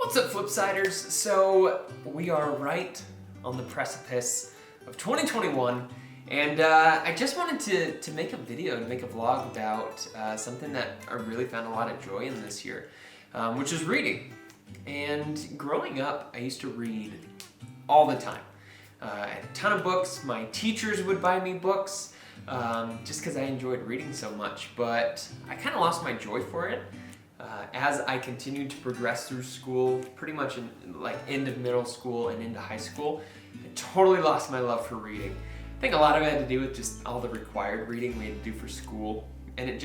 What's up, Flipsiders? So we are right on the precipice of 2021, and I just wanted to make a video, to make a vlog about something that I really found a lot of joy in this year, which is reading. And growing up, I used to read all the time. I had a ton of books. My teachers would buy me books just because I enjoyed reading so much, but I kind of lost my joy for it. As I continued to progress through school, pretty much in like end of middle school and into high school, I totally lost my love for reading. I think a lot of it had to do with just all the required reading we had to do for school, and it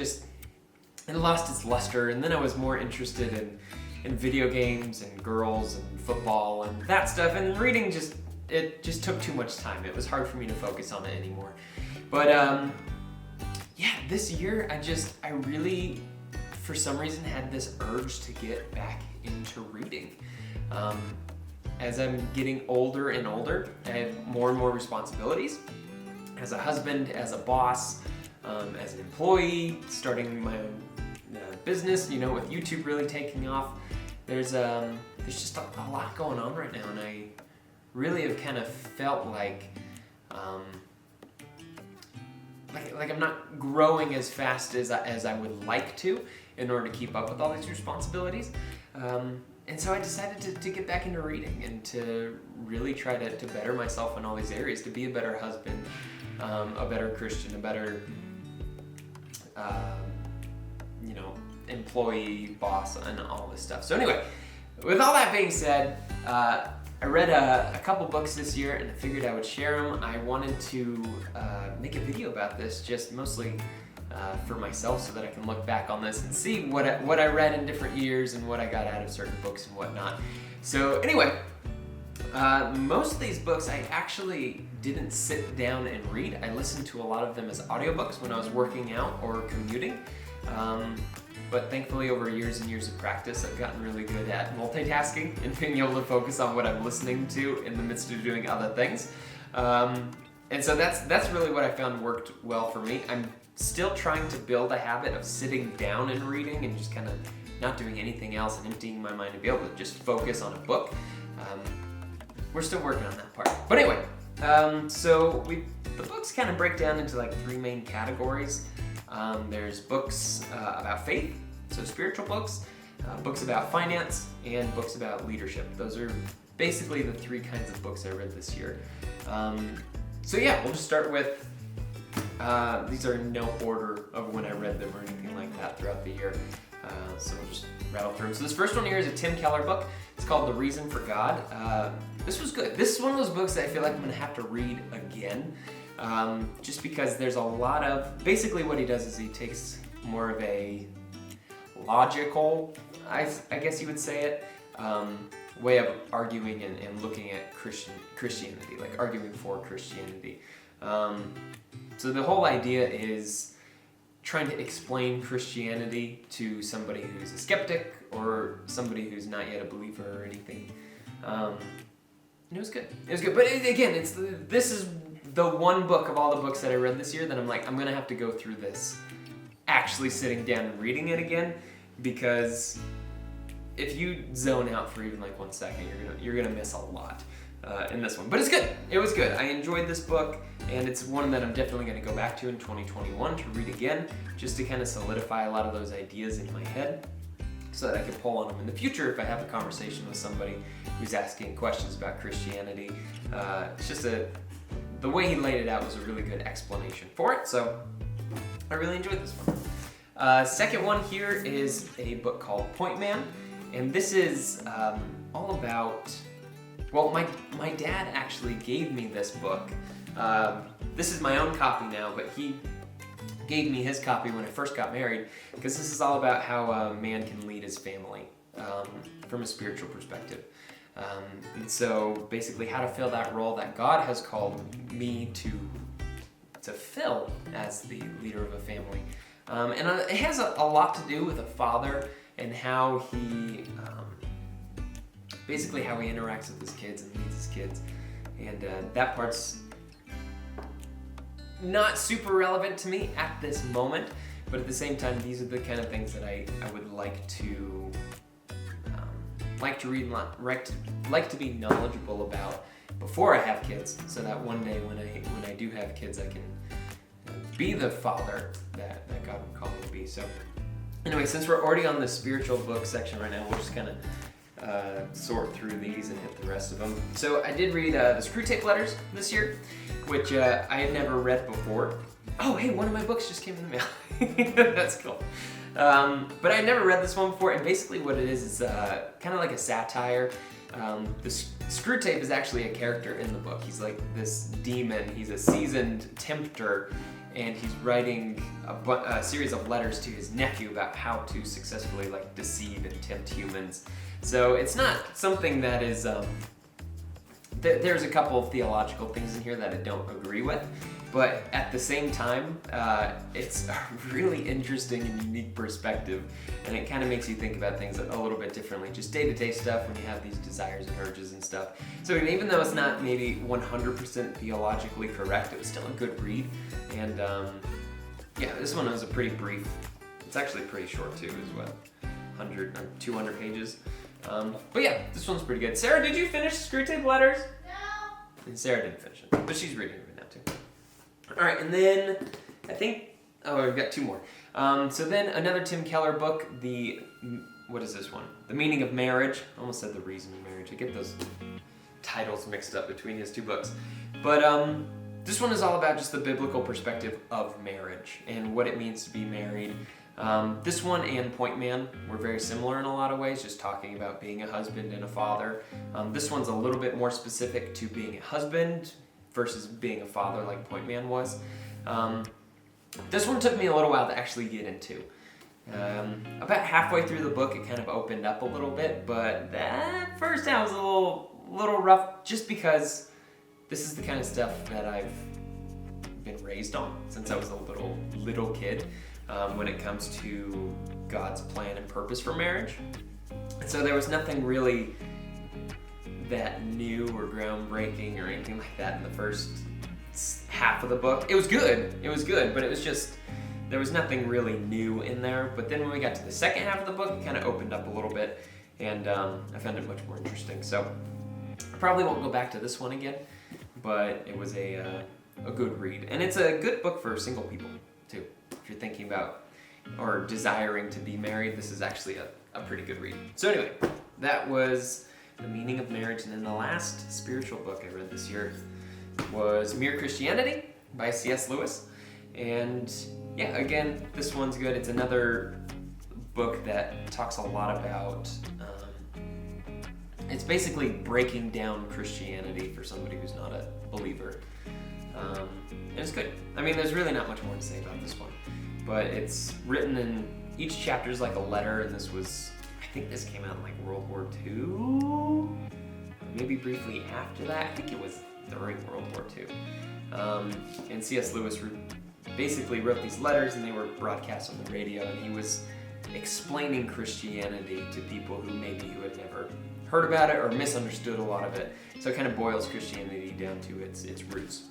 lost its luster. And then I was more interested in video games and girls and football and that stuff, and reading just took too much time. It was hard for me to focus on it anymore. But yeah, this year I really, for some reason, had this urge to get back into reading. As I'm getting older and older, I have more and more responsibilities. As a husband, as a boss, as an employee, starting my own business, with YouTube really taking off. There's just a lot going on right now, and I really have kind of felt like I'm not growing as fast as I would like to in order to keep up with all these responsibilities. And so I decided to get back into reading and to really try to better myself in all these areas, to be a better husband, a better Christian, a better employee, boss, and all this stuff. So anyway, with all that being said, I read a couple books this year, and I figured I would share them. I wanted to make a video about this, just mostly for myself, so that I can look back on this and see what I read in different years and what I got out of certain books and whatnot. So anyway, most of these books I actually didn't sit down and read. I listened to a lot of them as audiobooks when I was working out or commuting. But thankfully, over years and years of practice, I've gotten really good at multitasking and being able to focus on what I'm listening to in the midst of doing other things. And so that's really what I found worked well for me. I'm still trying to build a habit of sitting down and reading and just kind of not doing anything else and emptying my mind to be able to just focus on a book. We're still working on that part. But anyway, so the books kind of break down into like three main categories. There's books about faith, so spiritual books, books about finance, and books about leadership. Those are basically the three kinds of books I read this year. So yeah, we'll just start with, these are in no order of when I read them or anything like that throughout the year. So we'll just rattle through them. So this first one here is a Tim Keller book. It's called The Reason for God. This was good. This is one of those books that I feel like I'm going to have to read again. Just because there's a lot of, basically what he does is he takes more of a logical, I guess you would say it, way of arguing and looking at Christianity, like arguing for Christianity. So the whole idea is trying to explain Christianity to somebody who's a skeptic or somebody who's not yet a believer or anything. And it was good. It was good. But again, this is the one book of all the books that I read this year that I'm like, I'm going to have to go through this actually sitting down and reading it again, because if you zone out for even like 1 second, you're gonna miss a lot in this one. But it's good. It was good. I enjoyed this book, and it's one that I'm definitely going to go back to in 2021 to read again, just to kind of solidify a lot of those ideas in my head, so that I can pull on them in the future if I have a conversation with somebody who's asking questions about Christianity. It's just the way he laid it out was a really good explanation for it, so I really enjoyed this one. Second one here is a book called Point Man, and this is all about, well, my dad actually gave me this book. This is my own copy now, but he gave me his copy when I first got married, because this is all about how a man can lead his family from a spiritual perspective. And so basically how to fill that role that God has called me to fill as the leader of a family. And it has a lot to do with a father and how he, basically how he interacts with his kids and leads his kids. And that part's not super relevant to me at this moment, but at the same time, these are the kind of things that I would like to like to read and like to be knowledgeable about before I have kids, so that one day when I do have kids, I can be the father that God would call me to be. So anyway, since we're already on the spiritual book section right now, we'll just kind of sort through these and hit the rest of them. So I did read the Screwtape Letters this year, which I had never read before. Oh, hey, one of my books just came in the mail. That's cool. But I had never read this one before, and basically what it is kind of like a satire. The Screwtape is actually a character in the book. He's like this demon. He's a seasoned tempter, and he's writing a series of letters to his nephew about how to successfully like deceive and tempt humans. So it's not something that is, there's a couple of theological things in here that I don't agree with, but at the same time, it's a really interesting and unique perspective, and it kind of makes you think about things a little bit differently, just day-to-day stuff when you have these desires and urges and stuff. So even though it's not maybe 100% theologically correct, it was still a good read, and yeah, this one was a pretty brief, it's actually pretty short too, is what, 100 or 200 pages. But yeah, this one's pretty good. Sarah, did you finish Screwtape Letters? No. And Sarah didn't finish it, but she's reading it right now too. All right, and then I think, oh, I've got two more. So then another Tim Keller book, what is this one? The Meaning of Marriage. I almost said The Reason of Marriage. I get those titles mixed up between his two books. But this one is all about just the biblical perspective of marriage and what it means to be married. This one and Point Man were very similar in a lot of ways, just talking about being a husband and a father. This one's a little bit more specific to being a husband versus being a father like Point Man was. This one took me a little while to actually get into. About halfway through the book, it kind of opened up a little bit, but that first half was a little rough, just because this is the kind of stuff that I've been raised on since I was a little kid. When it comes to God's plan and purpose for marriage. So there was nothing really that new or groundbreaking or anything like that in the first half of the book. It was good, but it was just, there was nothing really new in there. But then when we got to the second half of the book, it kind of opened up a little bit, and I found it much more interesting. So I probably won't go back to this one again, but it was a good read. And it's a good book for single people too. If you're thinking about or desiring to be married, this is actually a pretty good read. So anyway, that was The Meaning of Marriage. And then the last spiritual book I read this year was Mere Christianity by C.S. Lewis. And yeah, again, this one's good. It's another book that talks a lot about, it's basically breaking down Christianity for somebody who's not a believer. And it's good. I mean, there's really not much more to say about this one, but it's written in, each chapter is like a letter, and this was, I think this came out in like World War II, maybe briefly after that. I think it was during World War II. And C.S. Lewis basically wrote these letters, and they were broadcast on the radio, and he was explaining Christianity to people who had never heard about it or misunderstood a lot of it. So it kind of boils Christianity down to its roots.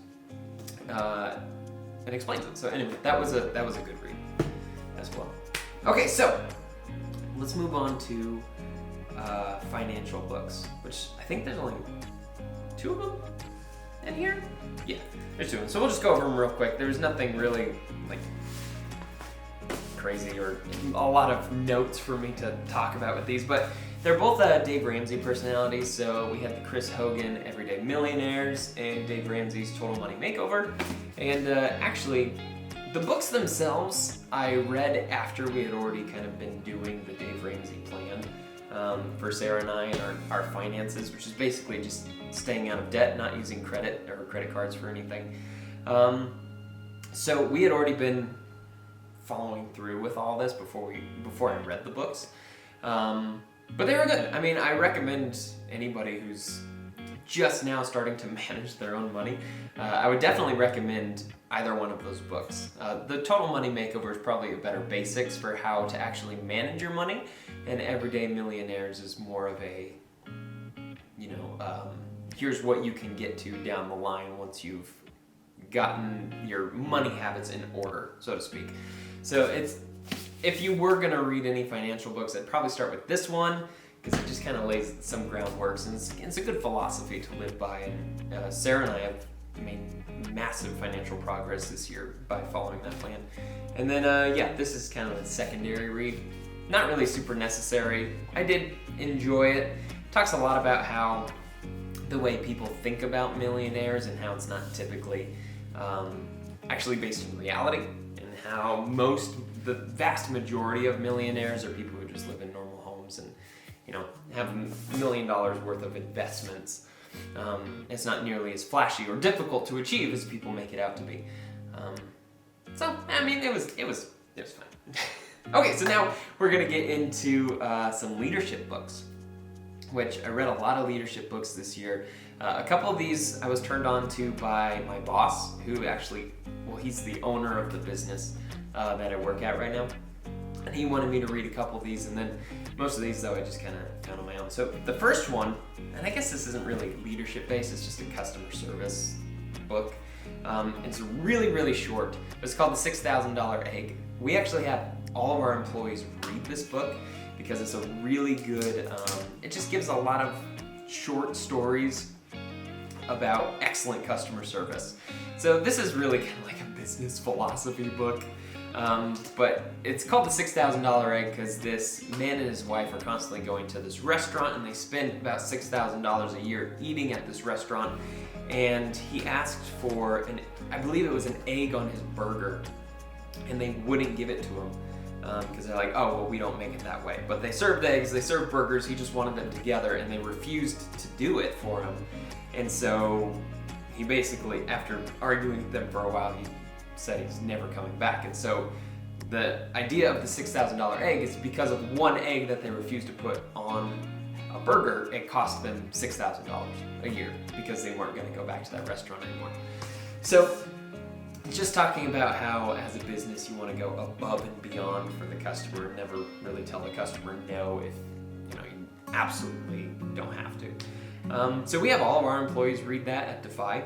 And explains it. So anyway, that was a good read as well. Okay, so let's move on to financial books, which I think there's only 2 of them in here. Yeah, there's 2 of them. So we'll just go over them real quick. There's nothing really like crazy or a lot of notes for me to talk about with these, but they're both Dave Ramsey personalities. So we have the Chris Hogan Everyday Millionaires and Dave Ramsey's Total Money Makeover. And actually, the books themselves I read after we had already kind of been doing the Dave Ramsey plan for Sarah and I and our finances, which is basically just staying out of debt, not using credit or credit cards for anything. So we had already been following through with all this before I read the books. But they were good. I mean, I recommend anybody who's just now starting to manage their own money, I would definitely recommend either one of those books. The Total Money Makeover is probably a better basics for how to actually manage your money, and Everyday Millionaires is more of a, here's what you can get to down the line once you've gotten your money habits in order, so to speak. So if you were going to read any financial books, I'd probably start with this one, because it just kind of lays some groundwork, and it's a good philosophy to live by. And Sarah and I have made massive financial progress this year by following that plan. And then, this is kind of a secondary read. Not really super necessary. I did enjoy it. Talks a lot about how the way people think about millionaires and how it's not typically actually based in reality, and how the vast majority of millionaires are people who just live in normal homes and, you know, have $1 million worth of investments. It's not nearly as flashy or difficult to achieve as people make it out to be. So, I mean, it was fine. Okay, so now we're gonna get into some leadership books, which I read a lot of leadership books this year. A couple of these I was turned on to by my boss, who actually, he's the owner of the business that I work at right now. And he wanted me to read a couple of these, and then most of these, though, I just kind of found on my own. So the first one, and I guess this isn't really leadership based, it's just a customer service book. It's really, really short. It's called The $6,000 Egg. We actually have all of our employees read this book because it's a really good, it just gives a lot of short stories about excellent customer service. So this is really kind of like a business philosophy book. But it's called The $6,000 Egg because this man and his wife are constantly going to this restaurant, and they spend about $6,000 a year eating at this restaurant. And he asked for I believe it was an egg on his burger, and they wouldn't give it to him because they're like, oh, well, we don't make it that way. But they served eggs, they served burgers, he just wanted them together, and they refused to do it for him. And so he basically, after arguing with them for a while, he said he's never coming back. And so the idea of the $6,000 egg is because of one egg that they refused to put on a burger, it cost them $6,000 a year because they weren't going to go back to that restaurant anymore. So just talking about how as a business you want to go above and beyond for the customer, never really tell the customer no if you absolutely don't have to. So we have all of our employees read that at Defy,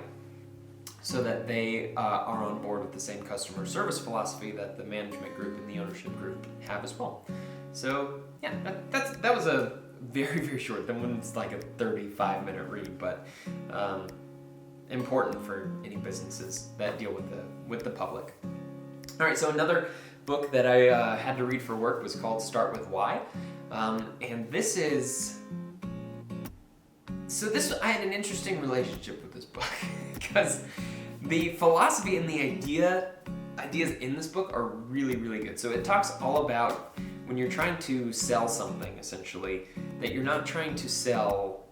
so that they are on board with the same customer service philosophy that the management group and the ownership group have as well. So yeah, that was a very, very short. That one's like a 35-minute read, but important for any businesses that deal with the public. All right, so another book that I had to read for work was called Start With Why, and this is. So I had an interesting relationship with this book because the philosophy and the ideas in this book are really, really good. So it talks all about when you're trying to sell something, essentially, that you're not trying to sell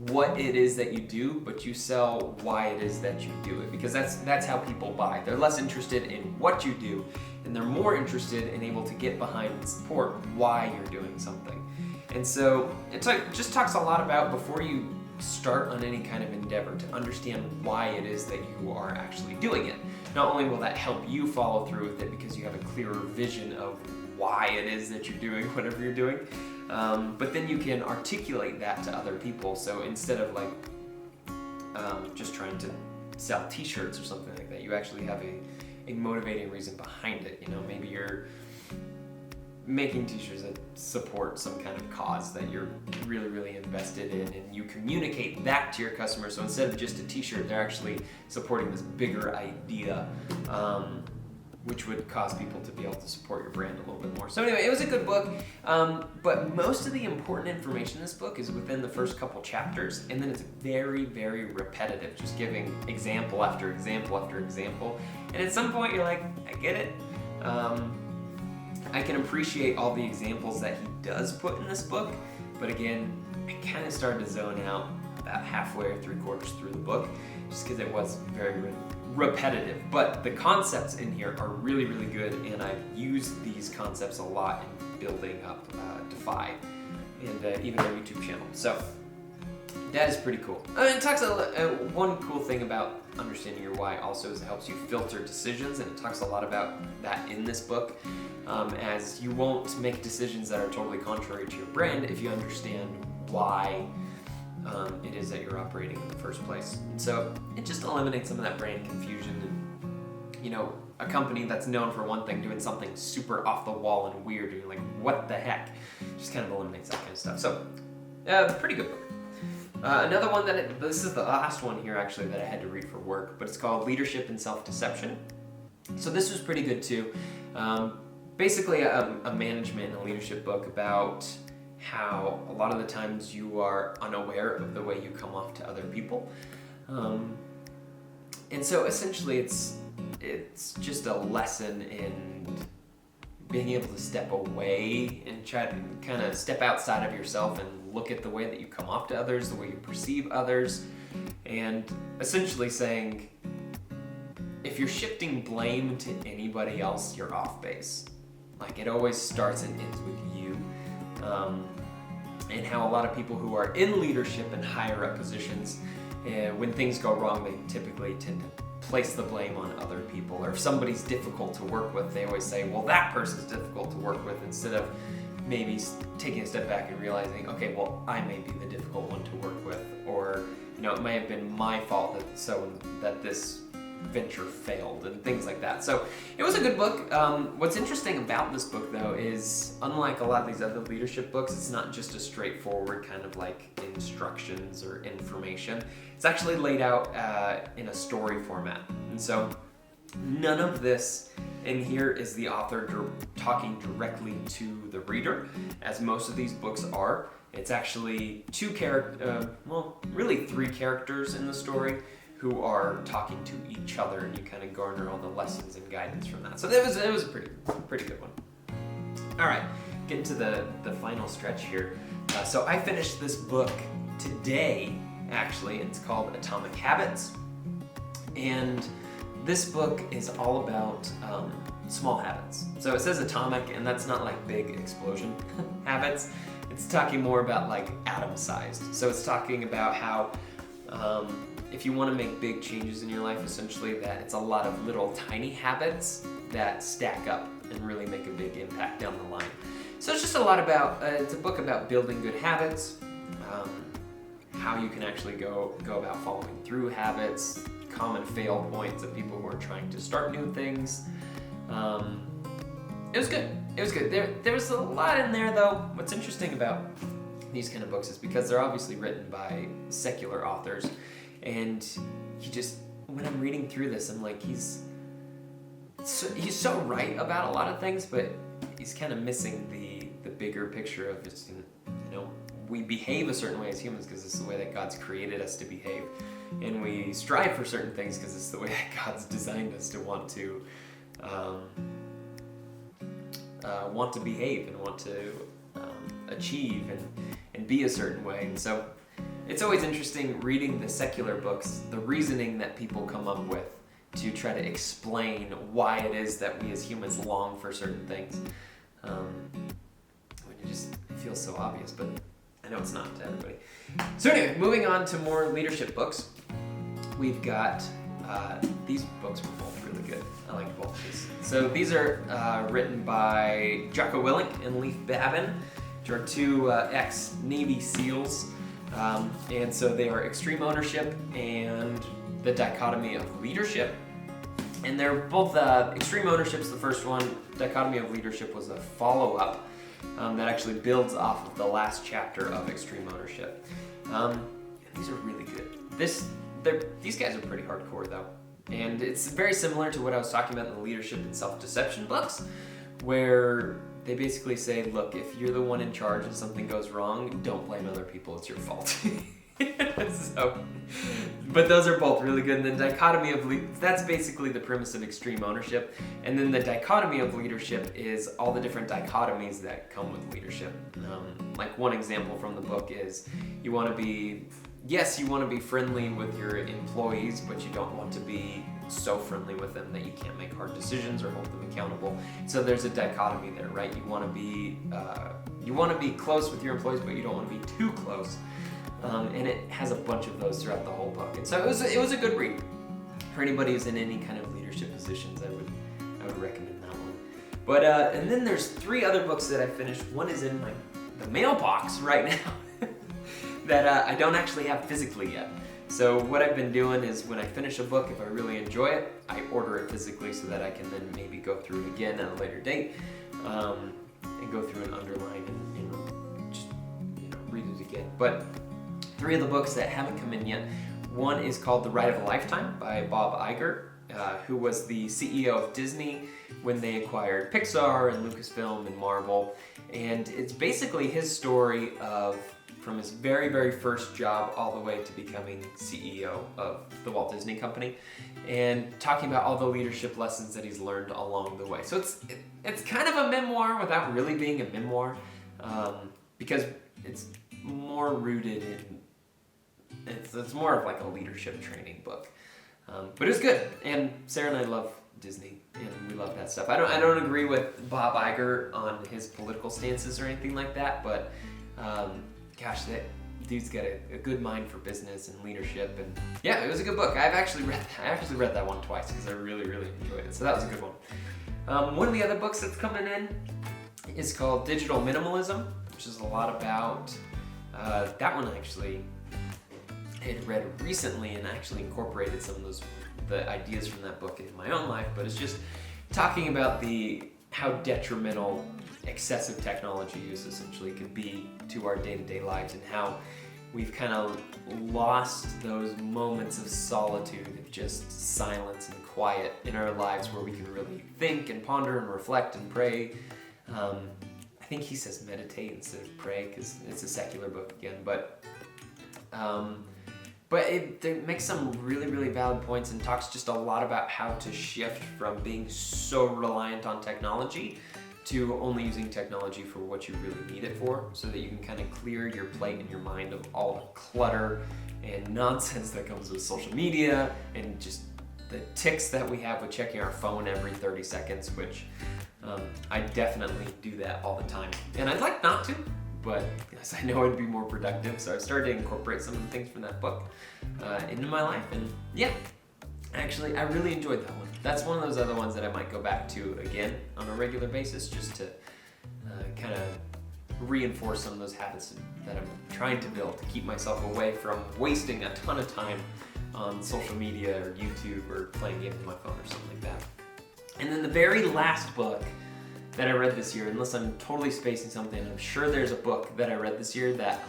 what it is that you do, but you sell why it is that you do it, because that's how people buy. They're less interested in what you do, and they're more interested in able to get behind and support why you're doing something. And so it just talks a lot about, before you start on any kind of endeavor, to understand why it is that you are actually doing it. Not only will that help you follow through with it because you have a clearer vision of why it is that you're doing whatever you're doing, but then you can articulate that to other people. So instead of just trying to sell t-shirts or something like that, you actually have a motivating reason behind it. Maybe you're making t-shirts that support some kind of cause that you're really, really invested in, and you communicate that to your customers. So instead of just a t-shirt, they're actually supporting this bigger idea, which would cause people to be able to support your brand a little bit more. So anyway, it was a good book, but most of the important information in this book is within the first couple chapters, and then it's very, very repetitive, just giving example after example after example. And at some point you're like, I get it. I can appreciate all the examples that he does put in this book, but again, I kind of started to zone out about halfway or 3/4 through the book, just because it was very repetitive. But the concepts in here are really, really good, and I've used these concepts a lot in building up Defy and even our YouTube channel. So that is pretty cool. And it talks one cool thing about understanding your why also is it helps you filter decisions, and it talks a lot about that in this book, as you won't make decisions that are totally contrary to your brand if you understand why it is that you're operating in the first place. And so it just eliminates some of that brand confusion. And a company that's known for one thing doing something super off the wall and weird, and you're like, what the heck? Just kind of eliminates that kind of stuff. So, pretty good book. Another one this is the last one here actually that I had to read for work, but it's called Leadership and Self-Deception. So this was pretty good too. Basically a management and a leadership book about how a lot of the times you are unaware of the way you come off to other people. And so essentially it's just a lesson in being able to step away and try to kind of step outside of yourself and look at the way that you come off to others, the way you perceive others, and essentially saying, if you're shifting blame to anybody else, you're off base. Like, it always starts and ends with you. And how a lot of people who are in leadership and higher up positions, when things go wrong, they typically tend to place the blame on other people. Or if somebody's difficult to work with, they always say, well, that person's difficult to work with, instead of maybe taking a step back and realizing, okay, well, I may be the difficult one to work with, or it may have been my fault that this venture failed, and things like that. So it was a good book. What's interesting about this book, though, is unlike a lot of these other leadership books, it's not just a straightforward kind of like instructions or information. It's actually laid out in a story format. And so none of this in here is the author talking directly to the reader, as most of these books are. It's actually really three characters in the story who are talking to each other, and you kind of garner all the lessons and guidance from that. So it was a pretty good one. All right, getting to the final stretch here. So I finished this book today, actually. It's called Atomic Habits, and this book is all about small habits. So it says atomic, and that's not like big explosion habits. It's talking more about like atom-sized. So it's talking about how if you want to make big changes in your life, essentially that it's a lot of little tiny habits that stack up and really make a big impact down the line. So it's just a lot about, it's a book about building good habits, how you can actually go about following through habits, common fail points of people who are trying to start new things. It was good. It was good. There was a lot in there, though. What's interesting about these kind of books is because they're obviously written by secular authors, and when I'm reading through this, I'm like, he's so right about a lot of things, but he's kind of missing the bigger picture of just, we behave a certain way as humans because it's the way that God's created us to behave, and we strive for certain things because it's the way that God's designed us to want to behave and want to achieve and be a certain way. And so it's always interesting reading the secular books, the reasoning that people come up with to try to explain why it is that we as humans long for certain things. It feels so obvious, but I know it's not to everybody. So anyway, moving on to more leadership books. We've got, these books were both really good. I liked both of these. So these are written by Jocko Willink and Leif Babin, which are two ex-Navy SEALs. And so they are Extreme Ownership and The Dichotomy of Leadership. And they're both, Extreme Ownership's the first one. Dichotomy of Leadership was a follow-up that actually builds off of the last chapter of Extreme Ownership. And these are really good. These guys are pretty hardcore, though. And it's very similar to what I was talking about in the Leadership and Self-Deception books, where they basically say, look, if you're the one in charge and something goes wrong, don't blame other people, it's your fault. But those are both really good. And the dichotomy of that's basically the premise of Extreme Ownership. And then the dichotomy of leadership is all the different dichotomies that come with leadership. Like one example from the book is you want to be friendly with your employees, but you don't want to be so friendly with them that you can't make hard decisions or hold them accountable. So there's a dichotomy there, right? You want to be close with your employees, but you don't want to be too close. And it has a bunch of those throughout the whole book. And so it was a good read for anybody who's in any kind of leadership positions. I would recommend that one. But and then there's 3 other books that I finished. One is in the mailbox right now that I don't actually have physically yet. So what I've been doing is when I finish a book, if I really enjoy it, I order it physically so that I can then maybe go through it again at a later date, and go through and underline and just read it again. But 3 of the books that haven't come in yet, one is called The Ride of a Lifetime by Bob Iger, who was the CEO of Disney when they acquired Pixar and Lucasfilm and Marvel. And it's basically his story of from his very, very first job all the way to becoming CEO of the Walt Disney Company, and talking about all the leadership lessons that he's learned along the way. So it's kind of a memoir without really being a memoir, because it's more rooted in, it's more of like a leadership training book. But it's good, and Sarah and I love Disney, and we love that stuff. I don't agree with Bob Iger on his political stances or anything like that, but gosh, that dude's got a good mind for business and leadership, and yeah, it was a good book. I actually read that one twice because I really, really enjoyed it. So that was a good one. One of the other books that's coming in is called Digital Minimalism, which is a lot about that one. Actually, I had read recently and actually incorporated some of the ideas from that book into my own life. But it's just talking about how detrimental excessive technology use essentially could be to our day-to-day lives, and how we've kind of lost those moments of solitude, of just silence and quiet in our lives where we can really think and ponder and reflect and pray. I think he says meditate instead of pray because it's a secular book again, but it makes some really, really valid points and talks just a lot about how to shift from being so reliant on technology to only using technology for what you really need it for, so that you can kind of clear your plate and your mind of all the clutter and nonsense that comes with social media and just the tics that we have with checking our phone every 30 seconds, which I definitely do that all the time. And I'd like not to, but yes, I know it'd be more productive, so I've started to incorporate some of the things from that book into my life, and yeah, actually, I really enjoyed that one. That's one of those other ones that I might go back to again on a regular basis, just to kind of reinforce some of those habits that I'm trying to build to keep myself away from wasting a ton of time on social media or YouTube or playing games on my phone or something like that. And then the very last book that I read this year, unless I'm totally spacing something, I'm sure there's a book that I read this year that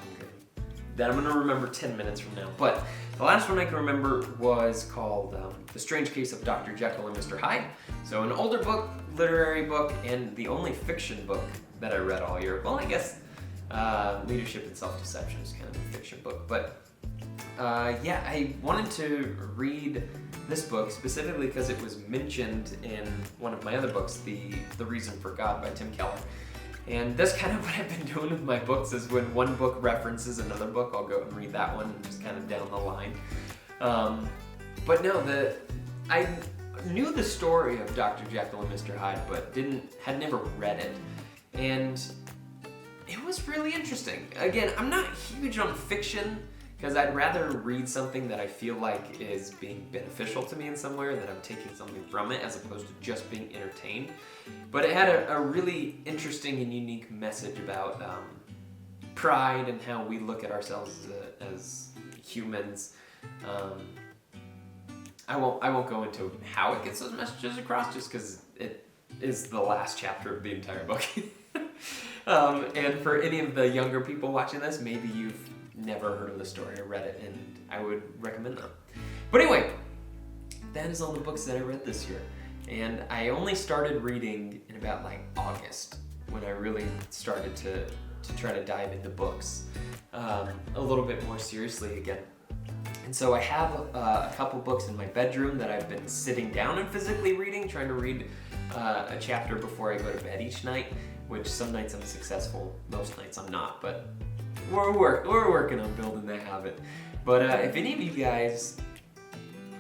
I'm going to remember 10 minutes from now. But the last one I can remember was called The Strange Case of Dr. Jekyll and Mr. Hyde. So an older book, literary book, and the only fiction book that I read all year. Well, I guess Leadership and Self-Deception is kind of a fiction book. But yeah, I wanted to read this book specifically because it was mentioned in one of my other books, The Reason for God by Tim Keller. And that's kind of what I've been doing with my books, is when one book references another book, I'll go and read that one, just kind of down the line. But no, I knew the story of Dr. Jekyll and Mr. Hyde, but had never read it. And it was really interesting. Again, I'm not huge on fiction, because I'd rather read something that I feel like is being beneficial to me in some way, or that I'm taking something from it, as opposed to just being entertained. But it had a really interesting and unique message about pride and how we look at ourselves as humans. I won't go into how it gets those messages across, just because it is the last chapter of the entire book. And for any of the younger people watching this, maybe you've never heard of the story or read it, and I would recommend them. But anyway, that is all the books that I read this year. And I only started reading in about like August, when I really started to try to dive into books a little bit more seriously again. And so I have a couple books in my bedroom that I've been sitting down and physically reading, trying to read a chapter before I go to bed each night, which some nights I'm successful, most nights I'm not, but we're working on building that habit. But if any of you guys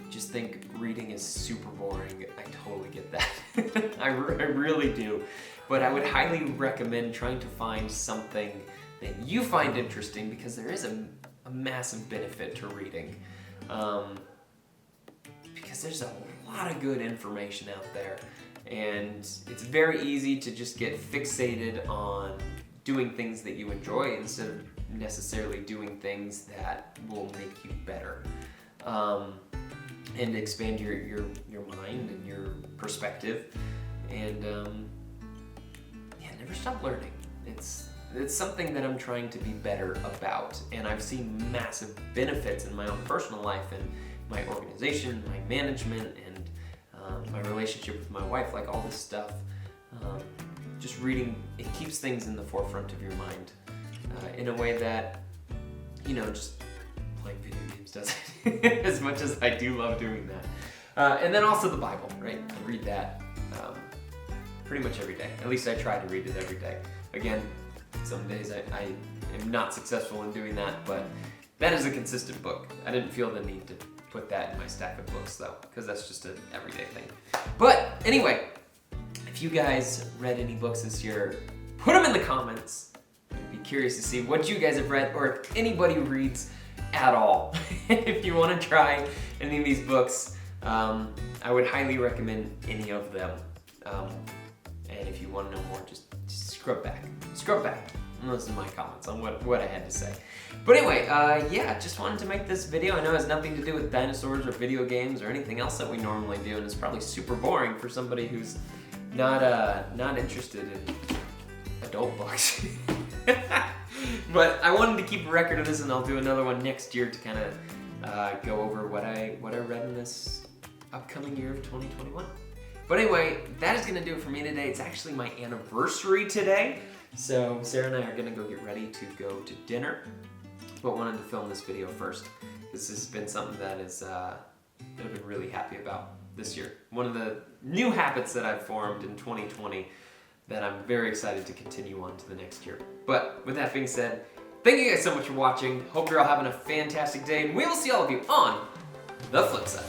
just think reading is super boring, I totally get that. I really do. But I would highly recommend trying to find something that you find interesting, because there is a massive benefit to reading. Because there's a lot of good information out there, and it's very easy to just get fixated on doing things that you enjoy instead of necessarily doing things that will make you better. and expand your mind and your perspective. And yeah, never stop learning. It's something that I'm trying to be better about, and I've seen massive benefits in my own personal life and my organization, my management, and my relationship with my wife. Like all this stuff, just reading, it keeps things in the forefront of your mind in a way that, you know, just playing video games doesn't. As much as I do love doing that. And then also the Bible, right? I read that pretty much every day. At least I try to read it every day. Again, some days I am not successful in doing that, but that is a consistent book. I didn't feel the need to put that in my stack of books though, because that's just an everyday thing. But anyway, if you guys read any books this year, put them in the comments. I'd be curious to see what you guys have read, or if anybody reads at all. If you want to try any of these books, I would highly recommend any of them. And if you want to know more, just scrub back and listen to my comments on what I had to say. But anyway, yeah, just wanted to make this video. I know it has nothing to do with dinosaurs or video games or anything else that we normally do, and it's probably super boring for somebody who's not interested in adult books. But I wanted to keep a record of this, and I'll do another one next year to kind of go over what I read in this upcoming year of 2021. But anyway, that is going to do it for me today. It's actually my anniversary today, so Sarah and I are going to go get ready to go to dinner. But wanted to film this video first. This has been something that I've been really happy about this year. One of the new habits that I've formed in 2020 that I'm very excited to continue on to the next year. But with that being said, thank you guys so much for watching. Hope you're all having a fantastic day, and we will see all of you on the flip side.